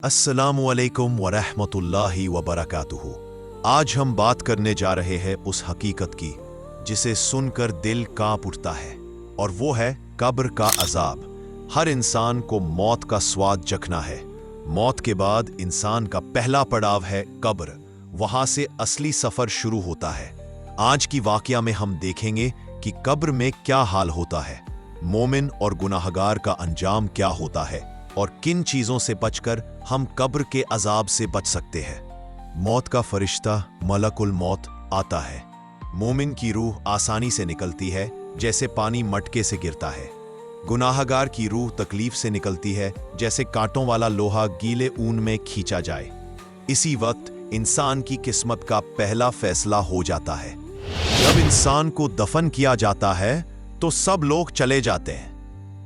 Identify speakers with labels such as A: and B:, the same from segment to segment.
A: अस्सलामु अलैकुम वरहमतुल्लाहि वबरकातुहू। आज हम बात करने जा रहे हैं उस हकीकत की जिसे सुनकर दिल कांप उठता है, और वो है कब्र का अजाब। हर इंसान को मौत का स्वाद चखना है। मौत के बाद इंसान का पहला पड़ाव है कब्र। वहां से असली सफर शुरू होता है। आज की वाकया में हम देखेंगे कि कब्र में क्या हाल होता है, मोमिन और गुनाहगार का अंजाम क्या होता है, और किन चीजों से बचकर हम कब्र के अजाब से बच सकते हैं। मौत का फरिश्ता मलकुल मौत आता है। मोमिन की रूह आसानी से निकलती है, जैसे पानी मटके से गिरता है। गुनाहगार की रूह तकलीफ से निकलती है, जैसे कांटों वाला लोहा गीले ऊन में खींचा जाए। इसी वक्त इंसान की किस्मत का पहला फैसला हो जाता है। जब इंसान को दफन किया जाता है तो सब लोग चले जाते हैं।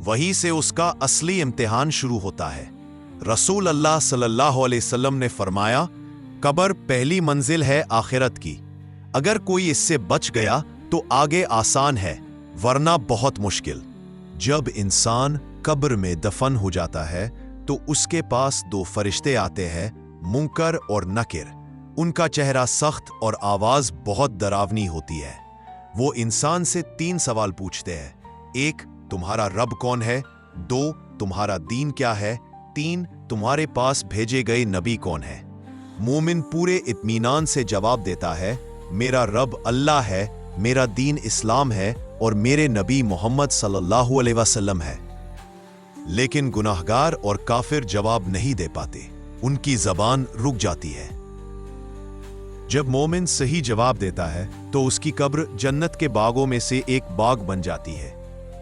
A: वहीं से उसका असली इम्तिहान शुरू होता है। रसूल अल्लाह सल्लल्लाहु अलैहि वसल्लम ने फरमाया, कब्र पहली मंजिल है आखिरत की। अगर कोई इससे बच गया तो आगे आसान है, वरना बहुत मुश्किल। जब इंसान कब्र में दफन हो जाता है तो उसके पास दो फरिश्ते आते हैं, मुनकर और नकिर। उनका चेहरा सख्त और आवाज बहुत डरावनी होती है। वो इंसान से 3 सवाल पूछते हैं। 1, तुम्हारा रब कौन है? 2, तुम्हारा दीन क्या है? 3, तुम्हारे पास भेजे गए नबी कौन है? मोमिन पूरे इत्मीनान से जवाब देता है, मेरा रब अल्लाह है, मेरा दीन इस्लाम है और मेरे नबी मोहम्मद सल्लल्लाहु अलैहि वसल्लम है। लेकिन गुनाहगार और काफिर जवाब नहीं दे पाते। उनकी जबान रुक जाती है। जब मोमिन सही जवाब देता है तो उसकी कब्र जन्नत के बागों में से एक बाग बन जाती है।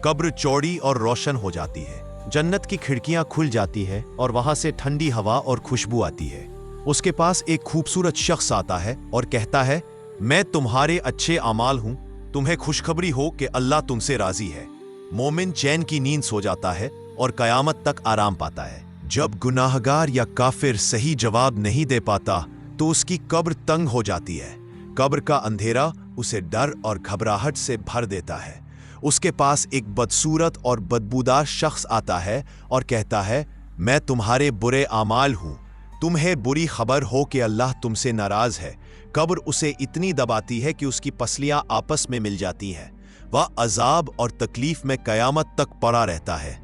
A: कब्र चौड़ी और रोशन हो जाती है। जन्नत की खिड़कियां खुल जाती है और वहां से ठंडी हवा और खुशबू आती है। उसके पास एक खूबसूरत शख्स आता है और कहता है, मैं तुम्हारे अच्छे अमाल हूं, तुम्हें खुशखबरी हो कि अल्लाह तुमसे राजी है। मोमिन चैन की नींद सो जाता है और कयामत तक आराम पाता है। जब गुनाहगार या काफिर सही जवाब नहीं दे पाता तो उसकी कब्र तंग हो जाती है। कब्र का अंधेरा उसे डर और घबराहट से भर देता है। उसके पास एक बदसूरत और बदबूदार शख्स आता है और कहता है, मैं तुम्हारे बुरे आमाल हूं, तुम्हें बुरी खबर हो कि अल्लाह तुमसे नाराज है। कब्र उसे इतनी दबाती है कि उसकी पसलियां आपस में मिल जाती हैं। वह अजाब और तकलीफ में कयामत तक पड़ा रहता है।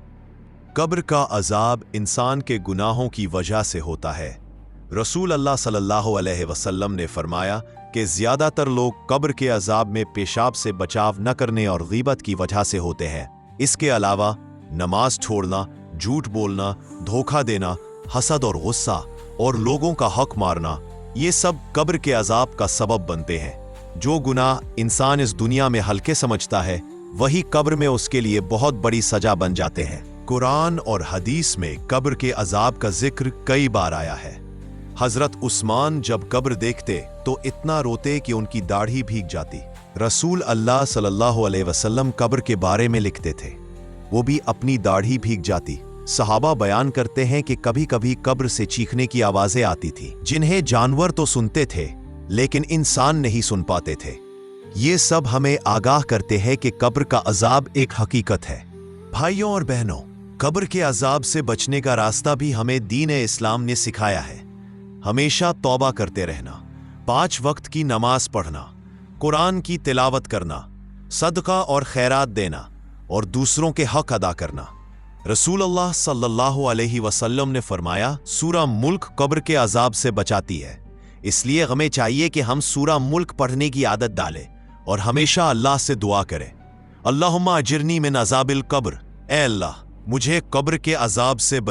A: कब्र का अजाब इंसान के गुनाहों की वजह से होता है। रसूल अल्लाह सल्लल्लाहु अलैहि वसल्लम ने फरमाया कि ज्यादातर लोग कब्र के अजाब में पेशाब से बचाव न करने और गीबत की वजह से होते हैं। इसके अलावा नमाज छोड़ना, झूठ बोलना, धोखा देना, हसद और गुस्सा और लोगों का हक मारना, ये सब कब्र के अजाब का सबब बनते हैं। जो गुनाह इंसान इस दुनिया में हल्के समझता है, वही कब्र में उसके लिए बहुत बड़ी सजा बन जाते हैं। कुरान और हदीस में कब्र के अजाब का जिक्र कई बार आया है। हजरत उस्मान जब कब्र देखते तो इतना रोते कि उनकी दाढ़ी भीग जाती। रसूल अल्लाह सल्लल्लाहु अलैहि वसल्लम कब्र के बारे में लिखते थे, वो भी अपनी दाढ़ी भीग जाती। सहाबा बयान करते हैं कि कभी कभी कब्र से चीखने की आवाजें आती थी, जिन्हें जानवर तो सुनते थे लेकिन इंसान नहीं सुन पाते थे। ये सब हमें आगाह करते हैं कि कब्र का अजाब एक हकीकत है। भाइयों और बहनों, कब्र के अजाब से बचने का रास्ता भी हमें दीन इस्लाम ने सिखाया है। हमेशा तौबा करते रहना, 5 वक्त की नमाज पढ़ना, कुरान की तिलावत करना, सदका और खैरात देना और दूसरों के हक अदा करना। रसूल अल्लाह सल्लल्लाहु अलैहि वसल्लम ने फरमाया, सूरा मुल्क कब्र के अजाब से बचाती है। इसलिए हमें चाहिए कि हम सूरा मुल्क पढ़ने की आदत डालें और हमेशा अल्लाह से दुआ करें, अल्लाहुम्मा अजिरनी मिन अजाबिल कब्र, ऐ अल्लाह मुझे कब्र के अजाब से बचा।